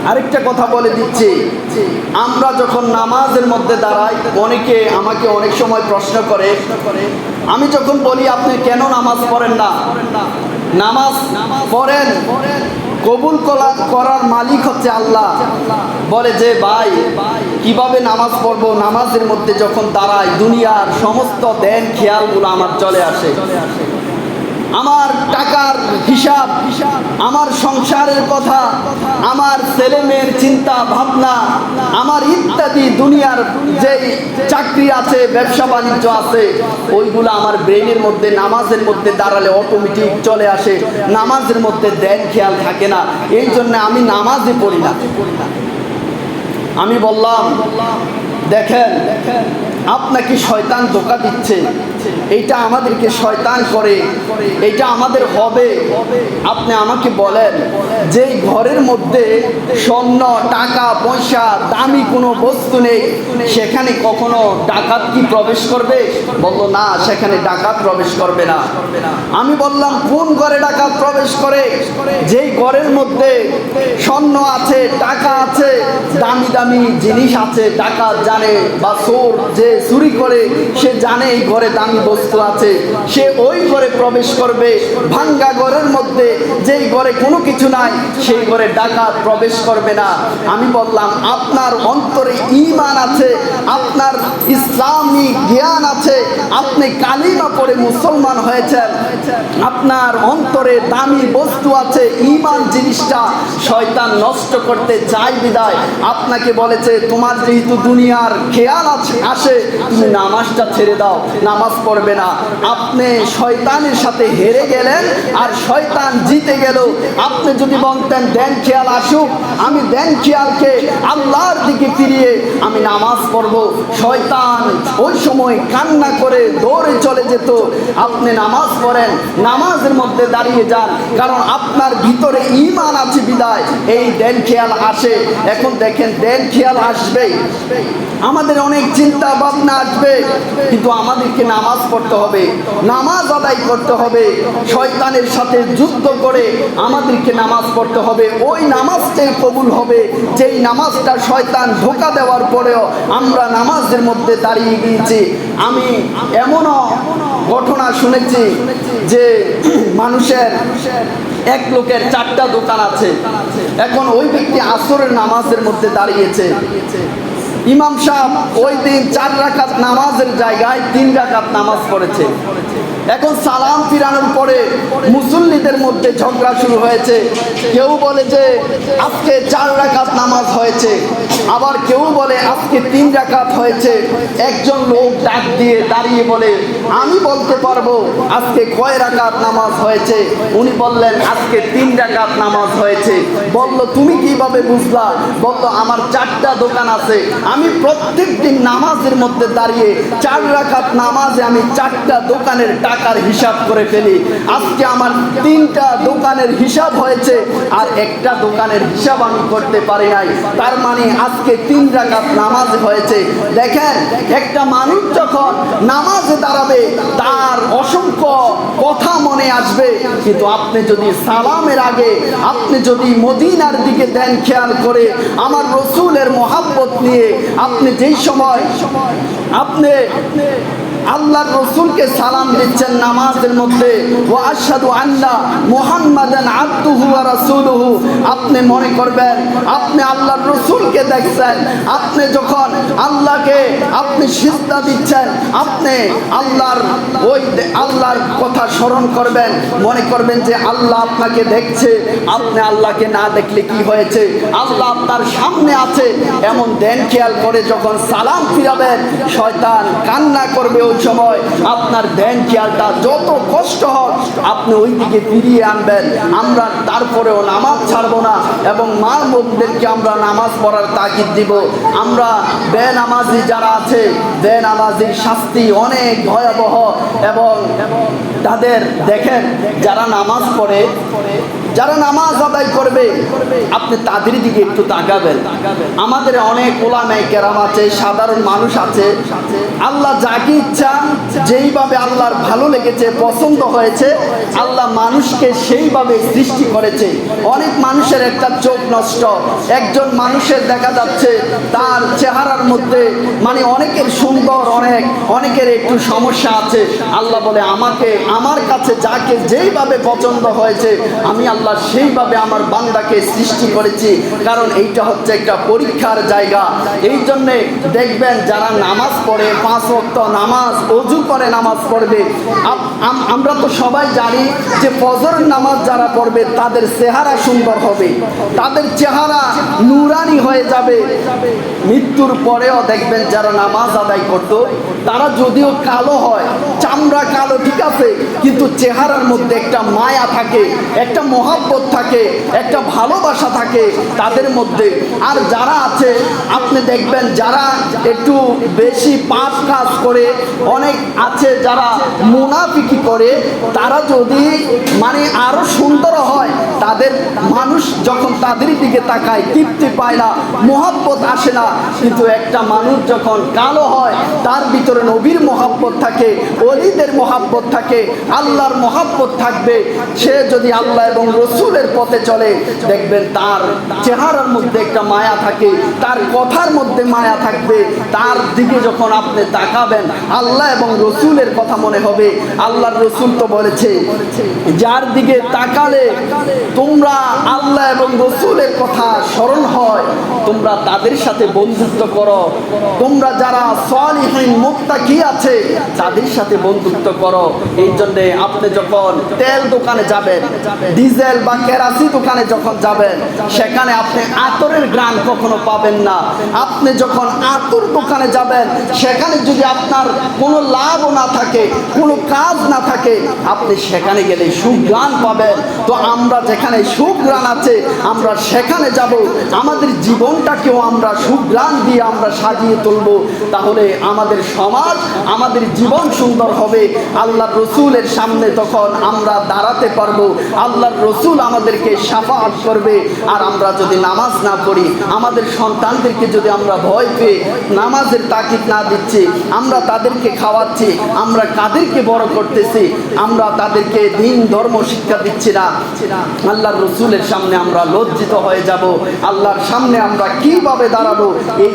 আরেকটা কথা বলে দিচ্ছি, আমরা যখন নামাজের মধ্যে দাঁড়াই, অনেকে আমাকে অনেক সময় প্রশ্ন করে, আমি যখন বলি আপনি কেন নামাজ পড়েন না, নামাজ পড়েন, কবুল করার মালিক হচ্ছে আল্লাহ। বলে যে ভাই কিভাবে নামাজ পড়বো, নামাজের মধ্যে যখন দাঁড়াই দুনিয়ার সমস্ত দেন খেয়ালগুলো আমার চলে আসে, আমার টাকার হিসাব, আমার সংসারের কথা, আমার ছেলে মেয়ের চিন্তা ভাবনা, আমার ইত্যাদি দুনিয়ার যেই চাকরি আছে, ব্যবসা বাণিজ্য আছে, ওইগুলো আমার ব্রেনের মধ্যে নামাজের মধ্যে দাঁড়ালে অটোমেটিক চলে আসে। নামাজের মধ্যে দেন খেয়াল থাকে না, এই জন্য আমি নামাজই পড়ি না। আমি বললাম দেখেন, আপনাকে শয়তান ধোঁকা দিচ্ছে, এইটা আমাদেরকে শয়তান করে, এইটা আমাদের হবে। আপনি আমাকে বলেন, যেই ঘরের মধ্যে স্বর্ণ, টাকা পয়সা, দামি কোনো বস্তু নেই, সেখানে কখনো ডাকাত কি প্রবেশ করবে? বলল না, সেখানে ডাকাত প্রবেশ করবে না। আমি বললাম কোন ঘরে ডাকাত প্রবেশ করে? যেই ঘরের মধ্যে স্বর্ণ আছে, টাকা আছে, দামি দামি জিনিস আছে, ডাকাত জানে, বা চোর যে চুরি করে সে জানে এই ঘরে দামি বস্তু আছে, সে ওই ঘরে প্রবেশ করবে। ভাঙ্গা ঘরের মধ্যে যেই ঘরে কোনো কিছু নাই, সেই ঘরে ডাকাত প্রবেশ করবে না। আমি বললাম আপনার অন্তরে ঈমান আছে, আপনার ইসলামী জ্ঞান আছে, আপনি কালিমা পড়ে মুসলমান হয়েছেন, আপনার অন্তরে দামি বস্তু আছে, ঈমান জিনিসটা শয়তান নষ্ট করতে চায় বিদায় আপনাকে বলেছে তোমার যেহেতু দুনিয়ার খেয়াল আসে, তুমি নামাজটা ছেড়ে দাও, নামাজ পড়বে না। আপনি শয়তানের সাথে হেরে গেলেন আর শয়তান জিতে গেল। আপনি যদি বলতেন দেন খেয়াল আসুক, আমি দেন খেয়ালকে আল্লাহর দিকে ফিরিয়ে আমি নামাজ পড়ব, শয়তান ওই সময় কান্না করে দৌড়ে চলে যেত। আপনি নামাজ পড়েন, নামাজের মধ্যে দাঁড়িয়ে যান, কারণ আপনার ভিতরে ঈমান আছে বিদায় এই দেন খেয়াল আসে। এখন দেখেন দেন খেয়াল আসবে, আমাদের অনেক চিন্তা ভাবনা আসবে, কিন্তু আমাদেরকে নামাজ পড়তে হবে, নামাজ আদায় করতে হবে, শয়তানের সাথে যুদ্ধ করে আমাদেরকে নামাজ পড়তে হবে। ওই নামাজটাই কবুল হবে যেই নামাজটা শয়তান ধোঁকা দেওয়ার পরেও আমরা নামাজের মধ্যে দাঁড়িয়ে গিয়েছি। আমি এমনও ঘটনা শুনেছি যে মানুষের এক লোকের 4টা দোকান আছে, এখন ওই ব্যক্তি আসরের নামাজের মধ্যে দাঁড়িয়েছে, ইমাম সাহেব ওই দিন 4 রাকাত নামাজের জায়গায় 3 রাকাত নামাজ পড়েছে। এখন সালাম ফিরানোর পরে মুসল্লিদের মধ্যে ঝগড়া শুরু হয়েছে। কেউ বলে যে আজকে 4 রাকাত নামাজ হয়েছে, আবার কেউ বলে আজকে 3 রাকাত হয়েছে। একজন লোক ডাক দিয়ে দাঁড়িয়ে বলে আমি বলতে পারবো আজকে কয় রাকাত নামাজ হয়েছে। উনি বললেন আজকে 3 রাকাত নামাজ হয়েছে। বলল তুমি কিভাবে বুঝলা? বলল আমার 4টা দোকান আছে, আমি প্রত্যেক দিন নামাজের মধ্যে দাঁড়িয়ে 4 রাকাত নামাজে আমি 4টা দোকানের টাকার হিসাব করে ফেলি। আজকে আমার 3টা দোকানের হিসাব হয়েছে আর একটা দোকানের হিসাব আমি করতে পারি নাই, তার মানে আজকে 3 রাকাত নামাজ হয়েছে। দেখেন একটা মানুষ যখন নামাজে দাঁড়াবে তার অসংখ্য কথা মনে আসবে, কিন্তু আপনি যদি সালামের আগে আপনি যদি মদিনার দিকে দেন খেয়াল করে আমার রসুলের মহাব্বত নিয়ে আপনি যেই সময় আপনি আল্লাহর রসুলকে সালাম দিচ্ছেন নামাজের মধ্যে, ওয়া আশহাদু আন্না মুহাম্মাদান আবদুহু ওয়া রাসূলুহু, আপনি মনে করবেন আপনি আল্লাহর রসুলকে দেখছেন। আপনি যখন আল্লাহকে আপনি সিজদা দিচ্ছেন, আপনি আল্লাহর কথা স্মরণ করবেন, মনে করবেন যে আল্লাহ আপনাকে দেখছে। আপনি আল্লাহকে না দেখলে কি হয়েছে, আল্লাহ আপনার সামনে আছে, এমন দেন খেয়াল করে যখন সালাম ফিরাবেন শয়তান কান্না করবে। ওই সময় আপনার দেন খেয়ালটা যত কষ্ট হোক আপনি ওই দিকে ফিরিয়ে আনবেন। আমরা তারপরেও নামাজ ছাড়বো না এবং মা বোনদেরকে আমরা নামাজ পড়ার তাগিদ দিব। আমরা বেনামাজি যারা আছে, বেনামাজির শাস্তি অনেক ভয়াবহ এবং তাদের দেখেন যারা নামাজ পড়ে যারা নামাজ আদায় করবে আপনি তাদের দিকে একটু তাকাবেন। আমাদের অনেক ওলামায়ে কেরাম আছে, সাধারণ মানুষ আছে, আল্লাহ যাকে ইচ্ছা যেইভাবে আল্লাহর ভালো লেগেছে, পছন্দ হয়েছে, আল্লাহ মানুষকে সেইভাবে সৃষ্টি করেছে। অনেক মানুষের একটা চোখ নষ্ট, একজন মানুষের দেখা যাচ্ছে তার চেহারার মধ্যে মানে অনেকের সুন্দর, অনেকের একটু সমস্যা আছে। আল্লাহ বলে আমার কাছে যাকে যেইভাবে পছন্দ হয়েছে আমি আল্লাহ সেইভাবে আমার বান্দাকে সৃষ্টি করেছি। কারণ এইটা হচ্ছে একটা পরীক্ষার জায়গা। এই জন্যে দেখবেন যারা নামাজ পড়ে, 5 ওয়াক্ত নামাজ, ওযু করে নামাজ পড়বে, আমরা তো সবাই জানি যে ফজরের নামাজ যারা পড়বে তাদের চেহারা সুন্দর হবে, তাদের চেহারা নূরানি হয়ে যাবে। মৃত্যুর পরেও দেখবেন যারা নামাজ আদায় করত তারা যদিও কালো হয়, চামড়া কালো ঠিক আছে, কিন্তু চেহারার মধ্যে একটা মায়া থাকে, একটা মহব্বত থাকে, একটা ভালোবাসা থাকে তাদের মধ্যে। আর যারা আছে আপনি দেখবেন যারা একটু বেশি পাপ কাজ করে, অনেক আছে যারা মুনাফিকি করে, তারা যদি মানে আরো সুন্দর হয়, তাদের মানুষ যখন তাদের দিকে তাকায় তৃপ্তি পায় না, মহব্বত আসে না। কিন্তু একটা মানুষ যখন কালো হয় তার ভিতরে নবীর মহব্বত থাকে, ওলিদের মহব্বত থাকে, আল্লাহর মহব্বত থাকবে। সে যদি আল্লাহ এবং রসুলের পথে চলে দেখবেন তার চেহারার মধ্যে একটা মায়া থাকে, তার কথার মধ্যে মায়া থাকবে। তার দিকে যখন আপনি তাকাবেন আল্লাহ এবং রসুলের কথা মনে হবে। আল্লাহর রসুল তো বলেছে যার দিকে তাকালে তোমরা আল্লাহ এবং রসুলের কথা স্মরণ হয় তোমরা তাদের সাথে বন্ধুত্ব করো, তোমরা যারা সালিহিন মুত্তাকি আছে তাদের সাথে বন্ধুত্ব করো। এই জন্যে আপনি যখন তেল দোকানে যাবেন, ডিজেল বা কেরাসিন দোকানে যখন যাবেন, সেখানে আপনি আতরের ঘ্রাণ কখনো পাবেন না। আপনি যখন আতর দোকানে যাবেন সেখানে যদি আপনার কোনো লাভও না থাকে, কোনো কাজ না থাকে, আপনি সেখানে গেলে সুঘ্রাণ পাবেন। তো আমরা যেখানে সুঘ্রাণ আছে আমরা সেখানে যাব, আমাদের জীবনটাকেও আমরা সুঘ্রাণ দিয়ে আমরা সাজিয়ে তুলব। তাহলে আমাদের সমাজ, আমাদের জীবন সুন্দর হবে। আল্লাহর রসুলের সামনে তখন আমরা দাঁড়াতে পারবো, আল্লাহর রসুল আমাদেরকে শাফাআত করবে। আর আমরা যদি নামাজ না পড়ি, আমাদের সন্তানদেরকে যদি আমরা ভয় পেয়ে নামাজের তাকিদ না দিচ্ছি, আমরা তাদেরকে খাওয়াচ্ছি, আমরা কাদেরকে বড় করতেছি, আমরা তাদেরকে দিন ধর্ম শিক্ষা দিচ্ছি না, আল্লাহর রসুলের সামনে আমরা লজ্জিত হয়ে যাব। আল্লাহর সামনে আমরা কিভাবে দাঁড়াবো? এই